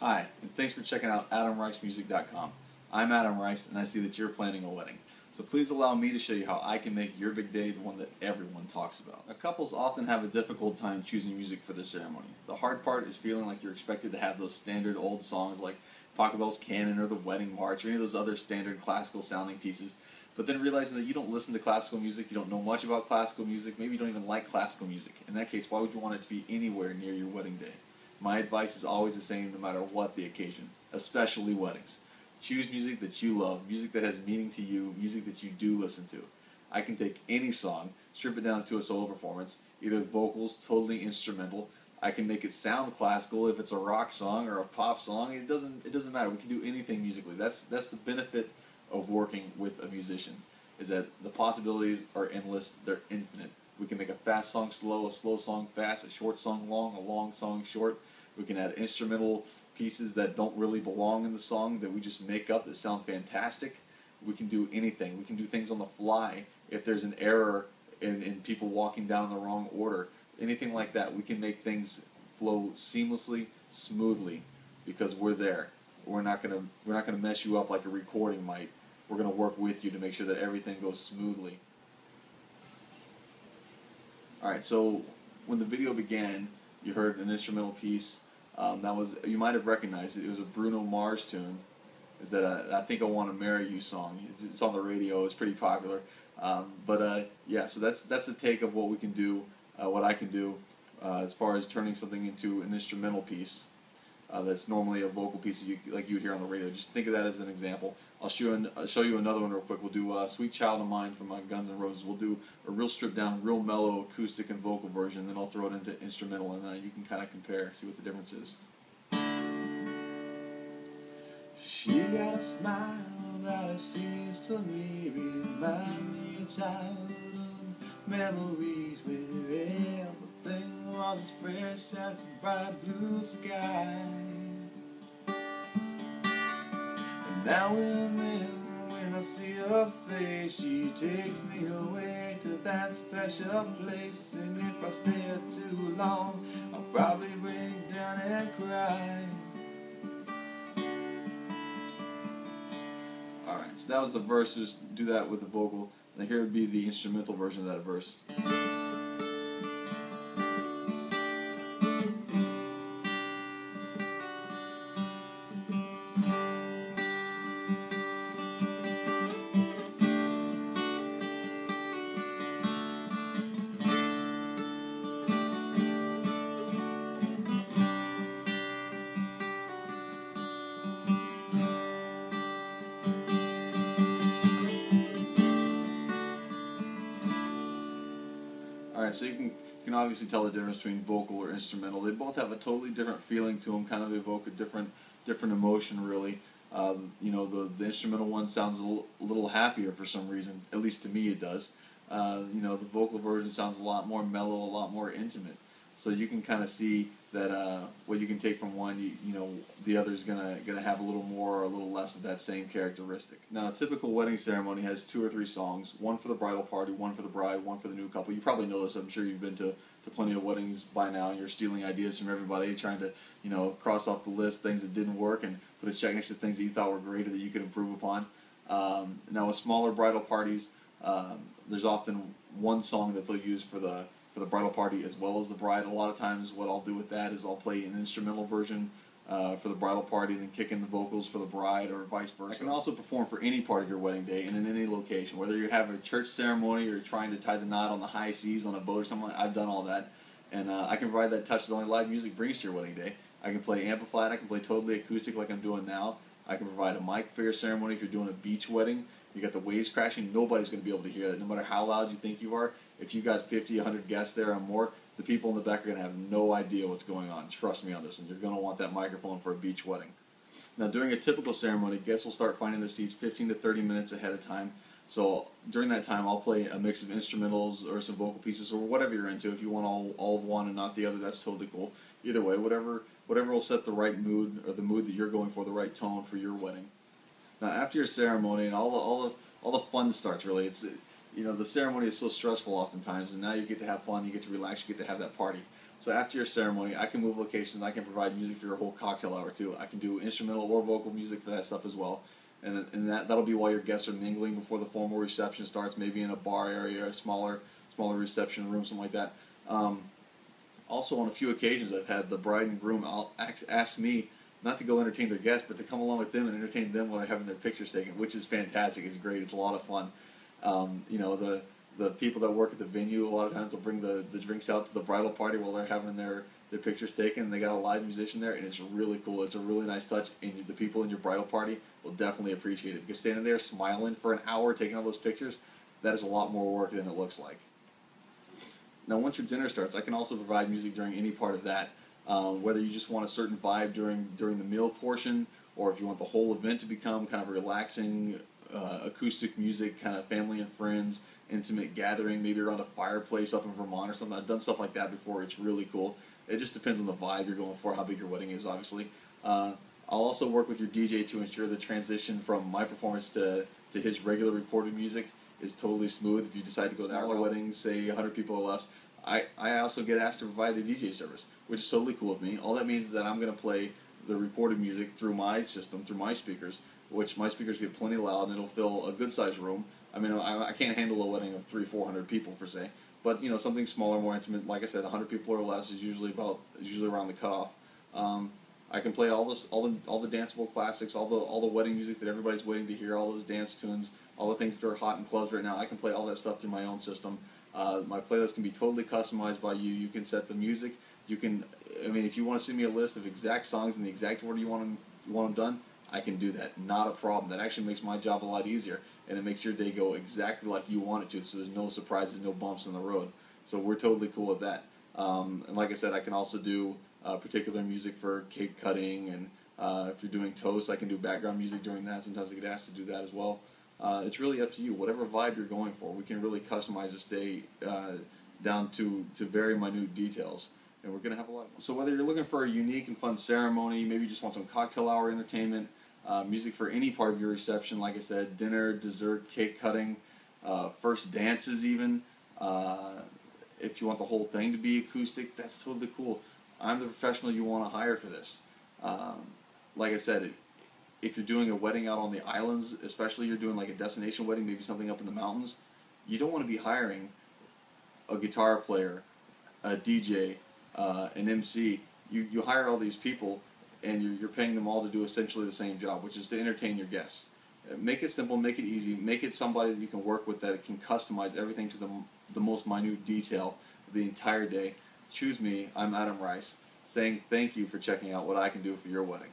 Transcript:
Hi, and thanks for checking out AdamRiceMusic.com. I'm Adam Rice, and I see that you're planning a wedding. So please allow me to show you how I can make your big day the one that everyone talks about. Now, couples often have a difficult time choosing music for their ceremony. The hard part is feeling like you're expected to have those standard old songs like Pachelbel's Canon or the Wedding March or any of those other standard classical sounding pieces, but then realizing that you don't listen to classical music, you don't know much about classical music, maybe you don't even like classical music. In that case, why would you want it to be anywhere near your wedding day? My advice is always the same no matter what the occasion, especially weddings. Choose music that you love, music that has meaning to you, music that you do listen to. I can take any song, strip it down to a solo performance, either with vocals, totally instrumental. I can make it sound classical if it's a rock song or a pop song. It doesn't matter. We can do anything musically. That's the benefit of working with a musician, is that the possibilities are endless, they're infinite. We can make a fast song slow, a slow song fast, a short song long, a long song short. We can add instrumental pieces that don't really belong in the song that we just make up that sound fantastic. We can do anything. We can do things on the fly if there's an error in people walking down in the wrong order. Anything like that. We can make things flow seamlessly, smoothly, because we're there. We're not gonna mess you up like a recording might. We're gonna work with you to make sure that everything goes smoothly. Alright, so when the video began, you heard an instrumental piece. That was, you might have recognized it. It was a Bruno Mars tune. Is that I Think I Want to Marry You song. It's on the radio. It's pretty popular. Yeah, so that's the take of what we can do, what I can do, as far as turning something into an instrumental piece. That's normally a vocal piece like you would hear on the radio. Just think of that as an example. I'll show you another one real quick. We'll do Sweet Child of Mine from Guns N' Roses. We'll do a real stripped down, real mellow acoustic and vocal version. Then I'll throw it into instrumental, and you can kind of compare, see what the difference is. She got a smile that it seems to me remind me of childhood memories where everything was as fresh as a bright blue sky. And now and then when I see her face, she takes me away to that special place. And if I stay too long, I'll probably break down and cry. Alright, so that was the verse. Just do that with the vocal. And here would be the instrumental version of that verse. Alright, so you can obviously tell the difference between vocal or instrumental. They both have a totally different feeling to them, kind of evoke a different emotion, really. You know, the instrumental one sounds a little happier for some reason, at least to me it does. You know, the vocal version sounds a lot more mellow, a lot more intimate. So you can kind of see that what you can take from one, you know, the other's gonna have a little more or a little less of that same characteristic. Now, a typical wedding ceremony has 2 or 3 songs, one for the bridal party, one for the bride, one for the new couple. You probably know this. I'm sure you've been to plenty of weddings by now, and you're stealing ideas from everybody, trying to, you know, cross off the list things that didn't work and put a check next to things that you thought were great or that you could improve upon. Now, with smaller bridal parties, there's often one song that they'll use for the bridal party as well as the bride. A lot of times what I'll do with that is I'll play an instrumental version for the bridal party and then kick in the vocals for the bride, or vice versa. I can also perform for any part of your wedding day and in any location. Whether you have a church ceremony or trying to tie the knot on the high seas on a boat or something like that, I've done all that. And I can provide that touch that only live music brings to your wedding day. I can play amplified, I can play totally acoustic like I'm doing now. I can provide a mic for your ceremony if you're doing a beach wedding. You got the waves crashing, nobody's going to be able to hear that, no matter how loud you think you are. If you got 50, 100 guests there or more, the people in the back are going to have no idea what's going on. Trust me on this one. You're going to want that microphone for a beach wedding. Now, during a typical ceremony, guests will start finding their seats 15 to 30 minutes ahead of time. So during that time, I'll play a mix of instrumentals or some vocal pieces or whatever you're into. If you want all of one and not the other, that's totally cool. Either way, whatever will set the right mood, or the mood that you're going for, the right tone for your wedding. Now, after your ceremony and all the fun starts, really, you know, the ceremony is so stressful oftentimes, and now you get to have fun, you get to relax, you get to have that party. So after your ceremony, I can move locations, I can provide music for your whole cocktail hour too. I can do instrumental or vocal music for that stuff as well. And that'll be while your guests are mingling before the formal reception starts, maybe in a bar area, a smaller reception room, something like that. Also, on a few occasions, I've had the bride and groom ask me not to go entertain their guests, but to come along with them and entertain them while they're having their pictures taken, which is fantastic. It's great. It's a lot of fun. You know, the people that work at the venue, a lot of times will bring the drinks out to the bridal party while they're having their pictures taken, and they got a live musician there, and it's really cool. It's a really nice touch, and the people in your bridal party will definitely appreciate it, because standing there smiling for an hour taking all those pictures, that is a lot more work than it looks like. Now, once your dinner starts, I can also provide music during any part of that, whether you just want a certain vibe during the meal portion, or if you want the whole event to become kind of a relaxing acoustic music, kind of family and friends, intimate gathering, maybe around a fireplace up in Vermont or something. I've done stuff like that before. It's really cool. It just depends on the vibe you're going for, how big your wedding is, obviously. I'll also work with your DJ to ensure the transition from my performance to his regular recorded music is totally smooth. If you decide to go that route, weddings, say 100 people or less, I also get asked to provide a DJ service, which is totally cool with me. All that means is that I'm going to play the recorded music through my system, through my speakers, which my speakers get plenty loud, and it'll fill a good-sized room. I mean, I can't handle a wedding of 300-400 people per se, but you know, something smaller, more intimate. Like I said, 100 people or less is usually around the cutoff. I can play all the danceable classics, all the wedding music that everybody's waiting to hear, all those dance tunes, all the things that are hot in clubs right now. I can play all that stuff through my own system. My playlist can be totally customized by you. You can set the music. You can, I mean, if you want to send me a list of exact songs in the exact order you want them done, I can do that. Not a problem. That actually makes my job a lot easier, and it makes your day go exactly like you want it to, so there's no surprises, no bumps in the road. So we're totally cool with that. And like I said, I can also do particular music for cake cutting, and if you're doing toast, I can do background music during that. Sometimes I get asked to do that as well. It's really up to you. Whatever vibe you're going for, we can really customize this day down to very minute details. And we're going to have a lot of fun. So whether you're looking for a unique and fun ceremony, maybe you just want some cocktail hour entertainment, music for any part of your reception, like I said, dinner, dessert, cake cutting, first dances even, if you want the whole thing to be acoustic, that's totally cool. I'm the professional you want to hire for this. Like I said, if you're doing a wedding out on the islands, especially you're doing like a destination wedding, maybe something up in the mountains, you don't want to be hiring a guitar player, a DJ, an MC. You hire all these people, and you're paying them all to do essentially the same job, which is to entertain your guests. Make it simple, make it easy, make it somebody that you can work with, that can customize everything to the most minute detail the entire day. Choose me. I'm Adam Rice, saying thank you for checking out what I can do for your wedding.